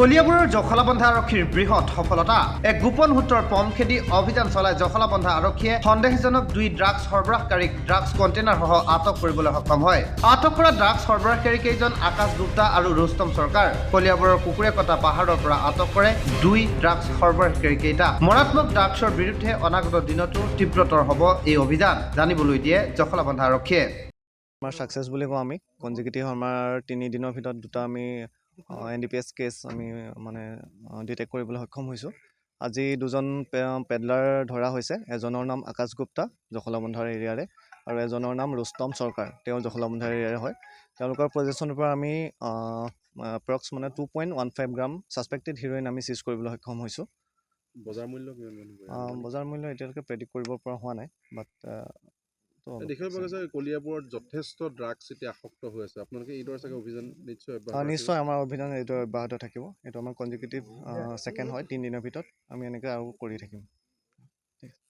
কলিয়াবৰৰ জখলাবন্ধা আৰক্ষীৰ বৃহৎ সফলতা এক গোপন সূত্ৰৰ পম খেদি অভিযান চলাই জখলাবন্ধা আৰক্ষীয়ে সন্দেহজনক 2 ড্ৰাগছ সৰবৰাহকাৰীক ড্ৰাগছ কণ্টেইনাৰসহ আটক কৰিবলৈ সক্ষম হয়। আটক কৰা ড্ৰাগছ সৰবৰাহকাৰী কেইজন আকাশ গুপ্তা আৰু ৰুস্তম চৰকাৰ কলিয়াবৰৰ কুকুৰেকটা পাহাৰৰ পৰা আটক কৰে 2 ড্ৰাগছ সৰবৰাহকাৰী কেইটা। মাৰাত্মক ড্ৰাগছৰ বিৰুদ্ধে অনাগত দিনতো তীব্ৰতৰ হ'ব এই অভিযান জানিবলৈ দিয়ে জখলাবন্ধা আৰক্ষীয়ে। আমাৰ সাকসেছ বুলি কওঁ আমি কনজিকিউটিভ আমাৰ 3 দিনৰ ভিতৰত দুটা আমি NDPS কেছ আমি মানে ডিটেক্ট কৰিবলৈ সক্ষম হৈছোঁ। আজি দুজন পেডলাৰ ধৰা হৈছে। এজনৰ নাম আকাশ গুপ্তা জখলাবন্ধাৰ এৰিয়াৰে আৰু এজনৰ নাম ৰুস্তম চৰকাৰ, তেওঁ জখলাবন্ধাৰ এৰিয়াৰে হয়। তেওঁলোকৰ পজিশ্যনৰ পৰা আমি এপ্ৰক্স মানে 2.15 গ্ৰাম ছাছপেক্টেড হিৰ'ইন আমি চিজ কৰিবলৈ সক্ষম হৈছোঁ। বজাৰ মূল্য কিমান? বজাৰ মূল্য এতিয়ালৈকে প্ৰেডিক্ট কৰিব পৰা হোৱা নাই, বাট দেখিব পোৱা গৈছে কলিয়াবৰত যথেষ্ট ড্ৰাগছ এতিয়া আসক্ত হৈ আছে। আপোনালোকে এইদৰে চাগে অভিযান নিশ্চয় নিশ্চয় আমাৰ অভিযান এইটো অব্যাহত থাকিব। এইটো আমাৰ কনজিকিউটিভ ছেকেণ্ড হয় 3 দিনৰ ভিতৰত আমি এনেকৈ আৰু কৰি থাকিম।